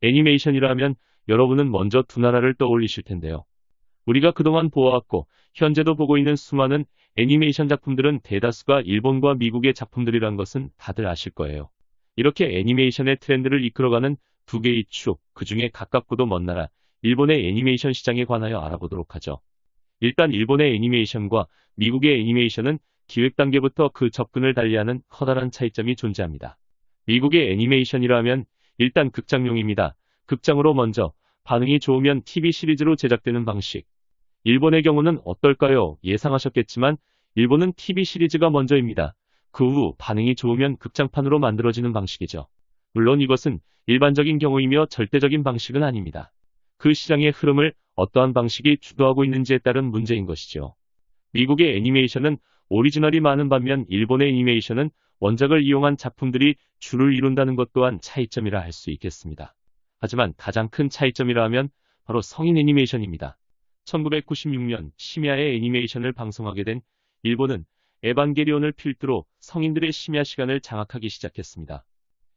애니메이션이라 하면 여러분은 먼저 두 나라를 떠올리실 텐데요. 우리가 그동안 보아왔고 현재도 보고 있는 수많은 애니메이션 작품들은 대다수가 일본과 미국의 작품들이란 것은 다들 아실 거예요. 이렇게 애니메이션의 트렌드를 이끌어가는 두 개의 축, 그 중에 가깝고도 먼 나라, 일본의 애니메이션 시장에 관하여 알아보도록 하죠. 일단 일본의 애니메이션과 미국의 애니메이션은 기획 단계부터 그 접근을 달리하는 커다란 차이점이 존재합니다. 미국의 애니메이션이라 하면 일단 극장용입니다. 극장으로 먼저 반응이 좋으면 TV 시리즈로 제작되는 방식. 일본의 경우는 어떨까요? 예상하셨겠지만 일본은 TV 시리즈가 먼저입니다. 그 후 반응이 좋으면 극장판으로 만들어지는 방식이죠. 물론 이것은 일반적인 경우이며 절대적인 방식은 아닙니다. 그 시장의 흐름을 어떠한 방식이 주도하고 있는지에 따른 문제인 것이죠. 미국의 애니메이션은 오리지널이 많은 반면 일본의 애니메이션은 원작을 이용한 작품들이 주를 이룬다는 것 또한 차이점이라 할 수 있겠습니다. 하지만 가장 큰 차이점이라 하면 바로 성인 애니메이션입니다. 1996년 심야의 애니메이션을 방송하게 된 일본은 에반게리온을 필두로 성인들의 심야 시간을 장악하기 시작했습니다.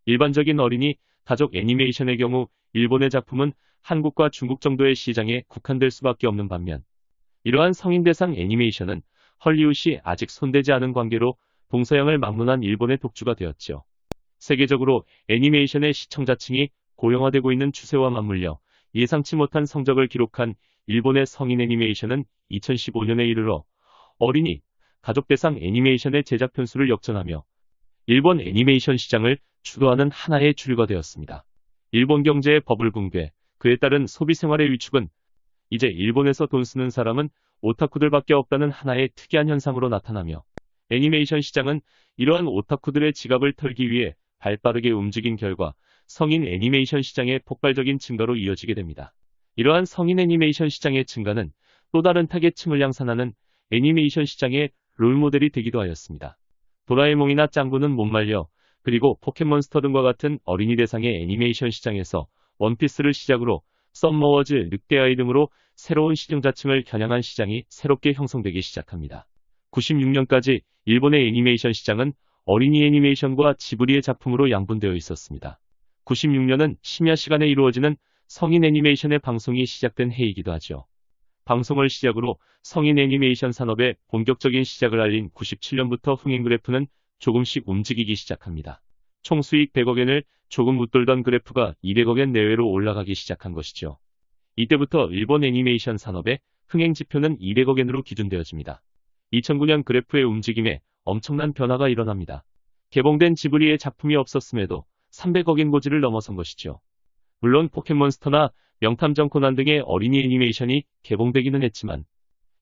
일반적인 어린이, 가족 애니메이션의 경우 일본의 작품은 한국과 중국 정도의 시장에 국한될 수밖에 없는 반면 이러한 성인 대상 애니메이션은 헐리우드이 아직 손대지 않은 관계로 동서양을 막론한 일본의 독주가 되었죠. 세계적으로 애니메이션의 시청자층이 고령화되고 있는 추세와 맞물려 예상치 못한 성적을 기록한 일본의 성인 애니메이션은 2015년에 이르러 어린이, 가족 대상 애니메이션의 제작 편수를 역전하며 일본 애니메이션 시장을 주도하는 하나의 주류가 되었습니다. 일본 경제의 버블 붕괴, 그에 따른 소비 생활의 위축은 이제 일본에서 돈 쓰는 사람은 오타쿠들밖에 없다는 하나의 특이한 현상으로 나타나며 애니메이션 시장은 이러한 오타쿠들의 지갑을 털기 위해 발빠르게 움직인 결과 성인 애니메이션 시장의 폭발적인 증가로 이어지게 됩니다. 이러한 성인 애니메이션 시장의 증가는 또 다른 타겟층을 양산하는 애니메이션 시장의 롤모델이 되기도 하였습니다. 도라에몽이나 짱구는 못 말려, 그리고 포켓몬스터 등과 같은 어린이 대상의 애니메이션 시장에서 원피스를 시작으로 썸머워즈, 늑대아이 등으로 새로운 시청자층을 겨냥한 시장이 새롭게 형성되기 시작합니다. 96년까지 일본의 애니메이션 시장은 어린이 애니메이션과 지브리의 작품으로 양분되어 있었습니다. 96년은 심야 시간에 이루어지는 성인 애니메이션의 방송이 시작된 해이기도 하죠. 방송을 시작으로 성인 애니메이션 산업의 본격적인 시작을 알린 97년부터 흥행그래프는 조금씩 움직이기 시작합니다. 총 수익 100억엔을 조금 웃돌던 그래프가 200억엔 내외로 올라가기 시작한 것이죠. 이때부터 일본 애니메이션 산업의 흥행지표는 200억엔으로 기준되어집니다. 2009년 그래프의 움직임에 엄청난 변화가 일어납니다. 개봉된 지브리의 작품이 없었음에도 300억엔 고지를 넘어선 것이죠. 물론 포켓몬스터나 명탐정 코난 등의 어린이 애니메이션이 개봉되기는 했지만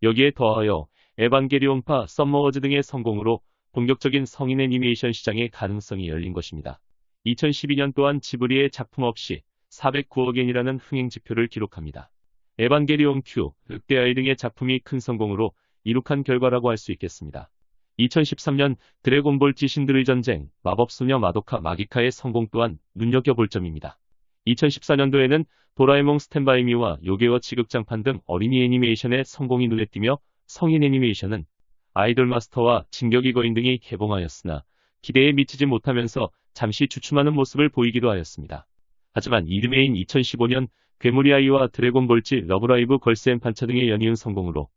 여기에 더하여 에반게리온파, 썸머워즈 등의 성공으로 본격적인 성인 애니메이션 시장의 가능성이 열린 것입니다. 2012년 또한 지브리의 작품 없이 409억엔이라는 흥행지표를 기록합니다. 에반게리온 Q, 늑대아이 등의 작품이 큰 성공으로 이룩한 결과라고 할 수 있겠습니다. 2013년 드래곤볼 지 신들의 전쟁, 마법소녀 마도카 마기카의 성공 또한 눈여겨볼 점입니다. 2014년도에는 도라에몽 스탠바이미와 요괴워치 극장판 등 어린이 애니메이션의 성공이 눈에 띄며 성인 애니메이션은 아이돌 마스터와 진격의 거인 등이 개봉하였으나 기대에 미치지 못하면서 잠시 주춤하는 모습을 보이기도 하였습니다. 하지만 이듬해인 2015년 괴물의 아이와 드래곤볼지 러브라이브 걸스앤판차 등의 연이은 성공으로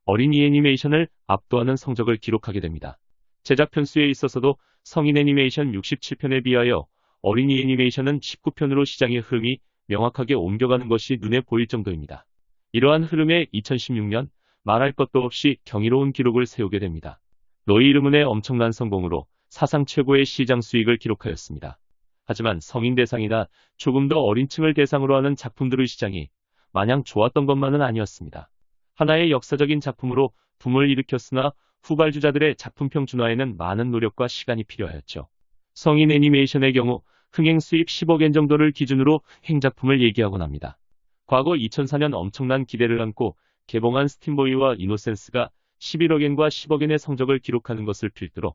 어린이 애니메이션을 압도하는 성적을 기록하게 됩니다. 제작 편수에 있어서도 성인 애니메이션 67편에 비하여 어린이 애니메이션은 19편으로 시장의 흐름이 명확하게 옮겨가는 것이 눈에 보일 정도입니다. 이러한 흐름에 2016년 말할 것도 없이 경이로운 기록을 세우게 됩니다. 너희 이름은의 엄청난 성공으로 사상 최고의 시장 수익을 기록하였습니다. 하지만 성인 대상이나 조금 더 어린 층을 대상으로 하는 작품들의 시장이 마냥 좋았던 것만은 아니었습니다. 하나의 역사적인 작품으로 붐을 일으켰으나 후발주자들의 작품평 준화에는 많은 노력과 시간이 필요하였죠. 성인 애니메이션의 경우 흥행 수입 10억엔 정도를 기준으로 행작품을 얘기하곤 합니다. 과거 2004년 엄청난 기대를 안고 개봉한 스팀보이와 이노센스가 11억엔과 10억엔의 성적을 기록하는 것을 필두로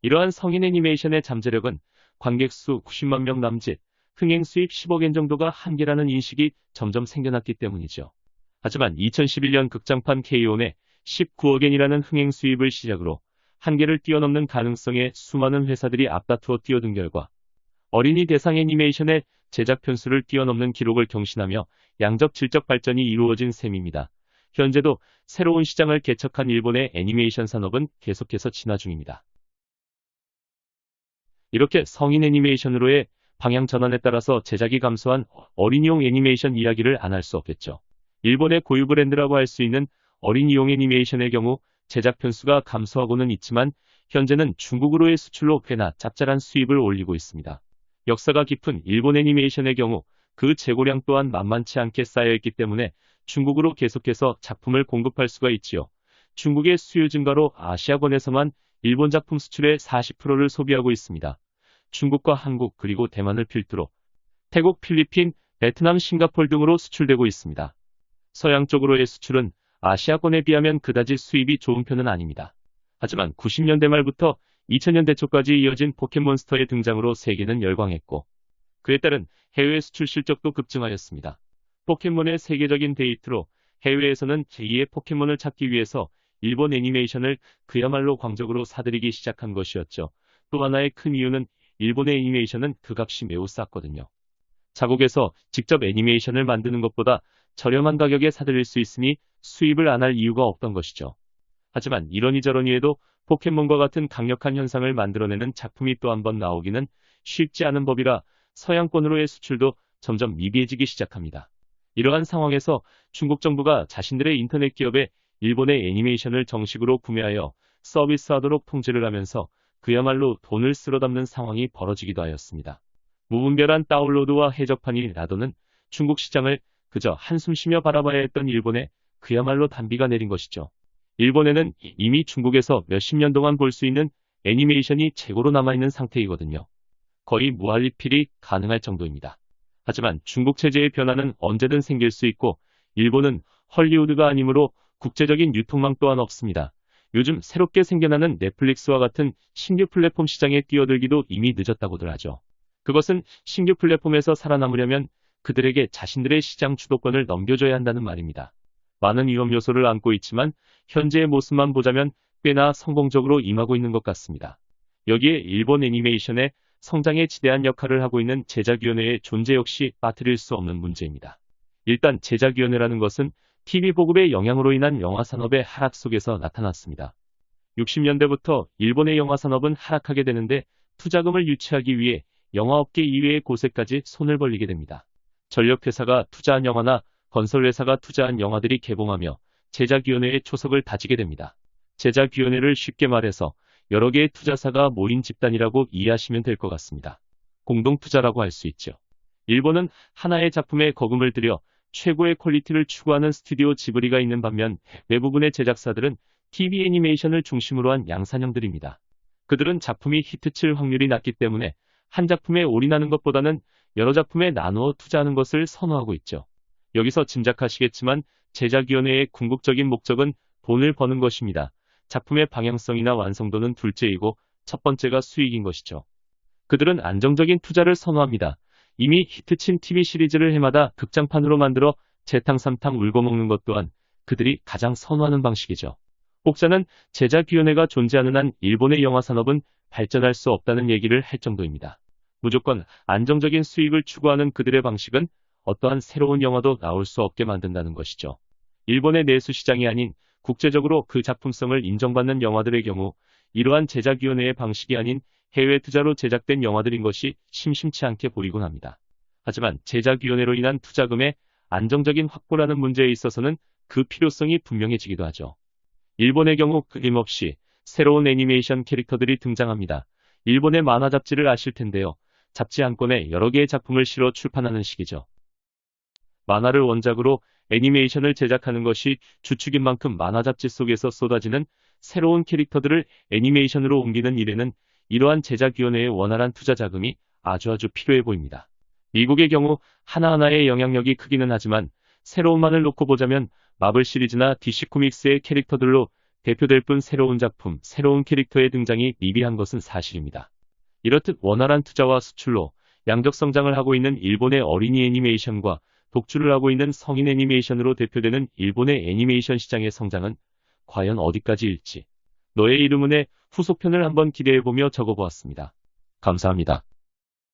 이러한 성인 애니메이션의 잠재력은 관객수 90만 명 남짓, 흥행 수입 10억엔 정도가 한계라는 인식이 점점 생겨났기 때문이죠. 하지만 2011년 극장판 K-ON의 19억엔이라는 흥행 수입을 시작으로 한계를 뛰어넘는 가능성에 수많은 회사들이 앞다투어 뛰어든 결과 어린이 대상 애니메이션의 제작 편수를 뛰어넘는 기록을 경신하며 양적 질적 발전이 이루어진 셈입니다. 현재도 새로운 시장을 개척한 일본의 애니메이션 산업은 계속해서 진화 중입니다. 이렇게 성인 애니메이션으로의 방향 전환에 따라서 제작이 감소한 어린이용 애니메이션 이야기를 안 할 수 없겠죠. 일본의 고유 브랜드라고 할 수 있는 어린이용 애니메이션의 경우 제작 편수가 감소하고는 있지만 현재는 중국으로의 수출로 꽤나 짭짤한 수입을 올리고 있습니다. 역사가 깊은 일본 애니메이션의 경우 그 재고량 또한 만만치 않게 쌓여있기 때문에 중국으로 계속해서 작품을 공급할 수가 있지요. 중국의 수요 증가로 아시아권에서만 일본 작품 수출의 40%를 소비하고 있습니다. 중국과 한국 그리고 대만을 필두로 태국, 필리핀, 베트남, 싱가포르 등으로 수출되고 있습니다. 서양 쪽으로의 수출은 아시아권에 비하면 그다지 수입이 좋은 편은 아닙니다. 하지만 90년대 말부터 2000년대 초까지 이어진 포켓몬스터의 등장으로 세계는 열광했고 그에 따른 해외 수출 실적도 급증하였습니다. 포켓몬의 세계적인 데이트로 해외에서는 제2의 포켓몬을 찾기 위해서 일본 애니메이션을 그야말로 광적으로 사들이기 시작한 것이었죠. 또 하나의 큰 이유는 일본의 애니메이션은 그 값이 매우 쌌거든요. 자국에서 직접 애니메이션을 만드는 것보다 저렴한 가격에 사들일 수 있으니 수입을 안 할 이유가 없던 것이죠. 하지만 이러니저러니 해도 포켓몬과 같은 강력한 현상을 만들어내는 작품이 또 한 번 나오기는 쉽지 않은 법이라 서양권으로의 수출도 점점 미비해지기 시작합니다. 이러한 상황에서 중국 정부가 자신들의 인터넷 기업에 일본의 애니메이션을 정식으로 구매하여 서비스하도록 통제를 하면서 그야말로 돈을 쓸어 담는 상황이 벌어지기도 하였습니다. 무분별한 다운로드와 해적판이 나도는 중국 시장을 그저 한숨 쉬며 바라봐야 했던 일본에 그야말로 단비가 내린 것이죠. 일본에는 이미 중국에서 몇십 년 동안 볼 수 있는 애니메이션이 재고로 남아있는 상태이거든요. 거의 무한리필이 가능할 정도입니다. 하지만 중국 체제의 변화는 언제든 생길 수 있고 일본은 헐리우드가 아니므로 국제적인 유통망 또한 없습니다. 요즘 새롭게 생겨나는 넷플릭스와 같은 신규 플랫폼 시장에 뛰어들기도 이미 늦었다고들 하죠. 그것은 신규 플랫폼에서 살아남으려면 그들에게 자신들의 시장 주도권을 넘겨줘야 한다는 말입니다. 많은 위험 요소를 안고 있지만 현재의 모습만 보자면 꽤나 성공적으로 임하고 있는 것 같습니다. 여기에 일본 애니메이션의 성장에 지대한 역할을 하고 있는 제작위원회의 존재 역시 빠뜨릴 수 없는 문제입니다. 일단 제작위원회라는 것은 TV 보급의 영향으로 인한 영화산업의 하락 속에서 나타났습니다. 60년대부터 일본의 영화산업은 하락하게 되는데 투자금을 유치하기 위해 영화업계 이외의 곳에까지 손을 벌리게 됩니다. 전력회사가 투자한 영화나 건설회사가 투자한 영화들이 개봉하며 제작위원회의 초석을 다지게 됩니다. 제작위원회를 쉽게 말해서 여러 개의 투자사가 모인 집단이라고 이해하시면 될 것 같습니다. 공동투자라고 할 수 있죠. 일본은 하나의 작품에 거금을 들여 최고의 퀄리티를 추구하는 스튜디오 지브리가 있는 반면 대부분의 제작사들은 TV 애니메이션을 중심으로 한 양산형들입니다. 그들은 작품이 히트칠 확률이 낮기 때문에 한 작품에 올인하는 것보다는 여러 작품에 나누어 투자하는 것을 선호하고 있죠. 여기서 짐작하시겠지만 제작위원회의 궁극적인 목적은 돈을 버는 것입니다. 작품의 방향성이나 완성도는 둘째이고 첫 번째가 수익인 것이죠. 그들은 안정적인 투자를 선호합니다. 이미 히트친 TV 시리즈를 해마다 극장판으로 만들어 재탕3탕 울고 먹는 것 또한 그들이 가장 선호하는 방식이죠. 혹자는 제작위원회가 존재하는 한 일본의 영화산업은 발전할 수 없다는 얘기를 할 정도입니다. 무조건 안정적인 수익을 추구하는 그들의 방식은 어떠한 새로운 영화도 나올 수 없게 만든다는 것이죠. 일본의 내수 시장이 아닌 국제적으로 그 작품성을 인정받는 영화들의 경우 이러한 제작위원회의 방식이 아닌 해외 투자로 제작된 영화들인 것이 심심치 않게 보이곤 합니다. 하지만 제작위원회로 인한 투자금의 안정적인 확보라는 문제에 있어서는 그 필요성이 분명해지기도 하죠. 일본의 경우 끊임없이 새로운 애니메이션 캐릭터들이 등장합니다. 일본의 만화 잡지를 아실 텐데요. 잡지 한 권에 여러 개의 작품을 실어 출판하는 식이죠. 만화를 원작으로 애니메이션을 제작하는 것이 주축인 만큼 만화 잡지 속에서 쏟아지는 새로운 캐릭터들을 애니메이션으로 옮기는 일에는 이러한 제작위원회의 원활한 투자 자금이 아주 필요해 보입니다. 미국의 경우 하나하나의 영향력이 크기는 하지만 새로운만을 놓고 보자면 마블 시리즈나 DC 코믹스의 캐릭터들로 대표될 뿐 새로운 작품, 새로운 캐릭터의 등장이 미비한 것은 사실입니다. 이렇듯 원활한 투자와 수출로 양적 성장을 하고 있는 일본의 어린이 애니메이션과 독주를 하고 있는 성인 애니메이션으로 대표되는 일본의 애니메이션 시장의 성장은 과연 어디까지일지 너의 이름은의 후속편을 한번 기대해보며 적어보았습니다. 감사합니다.